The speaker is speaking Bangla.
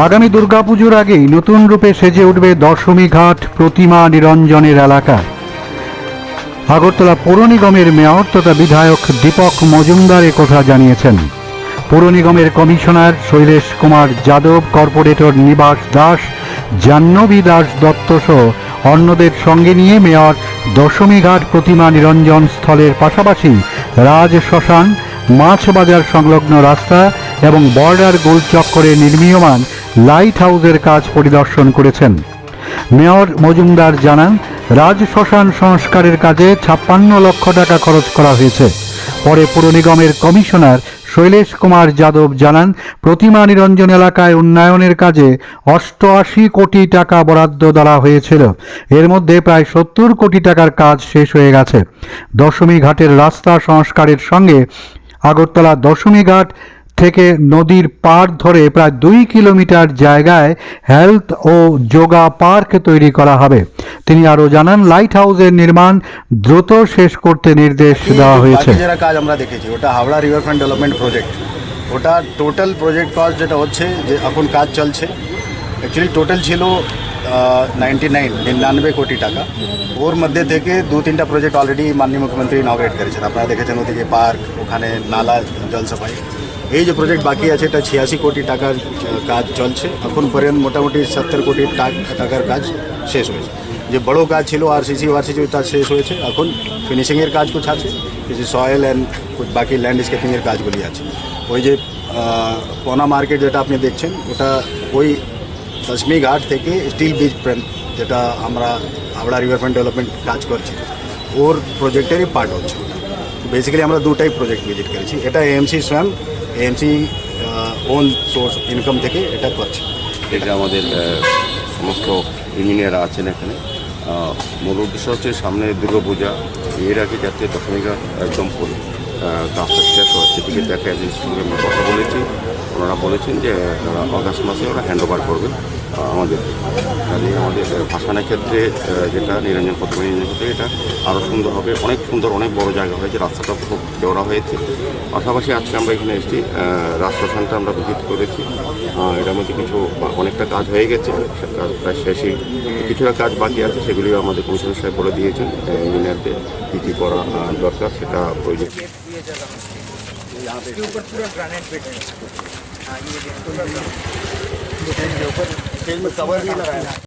আগামী দুর্গাপুজোর আগেই নতুন রূপে সেজে উঠবে দশমী ঘাট প্রতিমা নিরঞ্জনের এলাকা। আগরতলা পৌর নিগমের মেয়র তথা বিধায়ক দীপক মজুমদার একথা জানিয়েছেন। পৌর নিগমের কমিশনার শৈলেশ কুমার যাদব, কর্পোরেটর নিবাস দাস, জাহ্নবী দাস দত্ত সহ অন্যদের সঙ্গে নিয়ে মেয়র দশমী ঘাট প্রতিমা নিরঞ্জন স্থলের পাশাপাশি রাজ শ্মশান, মাছ বাজার সংলগ্ন রাস্তা এবং বর্ডার গোল চক্করে নির্মীয়মান লাইট হাউসের কাজ পরিদর্শন করেছেন। মেয়র মজুমদার জানান, রাজ শ্মশান সংস্কারের কাজে 56 লক্ষ টাকা খরচ করা হয়েছে। পরে পুর নিগমের কমিশনার শৈলেশ কুমার যাদব জানান, প্রতিমা নিরঞ্জন এলাকায় উন্নয়নের কাজে 88 কোটি টাকা বরাদ্দ দেওয়া হয়েছিল। এর মধ্যে প্রায় 70 কোটি টাকার কাজ শেষ হয়ে গেছে। দশমী ঘাটের রাস্তা সংস্কারের সঙ্গে আগরতলা দশমী ঘাট থেকে নদীর পাড় ধরে প্রায় 2 কিলোমিটার জায়গায় হেলথ ও যোগা পার্ক তৈরি করা হবে। তিনি আরও জানান, লাইট হাউসের নির্মাণ দ্রুত শেষ করতে নির্দেশ দেওয়া হয়েছে। যারা কাজ আমরা দেখেছি ওটা হাওড়া রিভারফ্রন্ট ডেভেলপমেন্ট প্রজেক্ট, ওটা টোটাল প্রজেক্ট কস্ট যেটা হচ্ছে যে এখন কাজ চলছে, অ্যাকচুয়ালি টোটাল ছিল 99 কোটি টাকা। ওর মধ্যে থেকে 2-3টা প্রজেক্ট অলরেডি মাননীয় মুখ্যমন্ত্রী ইনঅগ্রেট করেছেন। আপনারা দেখেছেন ওদিকে পার্ক, ওখানে নালা, জল সাফাই। এই যে প্রজেক্ট বাকি আছে এটা 86 কোটি টাকার কাজ চলছে। এখন পর্যন্ত মোটামুটি 70 কোটি টাকার কাজ শেষ হয়েছে। যে বড় কাজ ছিল আরসিসি ওটা শেষ হয়েছে। এখন ফিনিশিংয়ের কাজ কুছ আছে, কিছু সয়েল অ্যান্ড বাকি ল্যান্ডস্কেপিংয়ের কাজগুলি আছে। ওই যে পোনা মার্কেট যেটা আপনি দেখছেন ওটা ওই দশমী ঘাট থেকে স্টিল ব্রিজ পর্যন্ত যেটা আমরা হাওড়া রিভারফ্রন্ট ডেভেলপমেন্ট কাজ করছি ওর প্রজেক্টেরই পার্ট হচ্ছে। বেসিক্যালি আমরা দুটাই প্রজেক্ট ভিজিট করেছি। এটা এএমসি স্বয়ং এএমসি ওন সোর্স ইনকাম থেকে এটা করছে। এটা আমাদের সমস্ত ইঞ্জিনিয়াররা আছেন এখানে। মূল উদ্দেশ্য হচ্ছে সামনে দুর্গাপূজা, এর আগে যাতে দশমী ঘাট একদম কাজটা শেষ হয় সেদিকে দেখা এজেন্সির সঙ্গে আমরা কথা বলেছি। ওনারা বলেছেন যে অগাস্ট মাসে ওরা হ্যান্ড ওভার করবে আমাদের। কাজে আমাদের ভাসানের ক্ষেত্রে যেটা নিরঞ্জন প্রতিমা নিরঞ্জন ক্ষেত্রে এটা আরও সুন্দর হবে, অনেক সুন্দর, অনেক বড় জায়গা হয়েছে, রাস্তাটা খুব চওড়া হয়েছে। পাশাপাশি আজকে আমরা এখানে এসেছি, রাজ শ্মশানটা আমরা ভিজিট করেছি। এটার মধ্যে কিছু অনেকটা কাজ হয়ে গেছে, কাজ প্রায় শেষই, কিছুটা কাজ বাকি আছে, সেগুলিও আমাদের কমিশনার সাহেব বলে দিয়েছেন ইঞ্জিনিয়ারদের কী কী করা দরকার সেটা প্রয়োজন। इसके ऊपर पूरा ग्रेनाइट बैठे हैं। हाँ, ये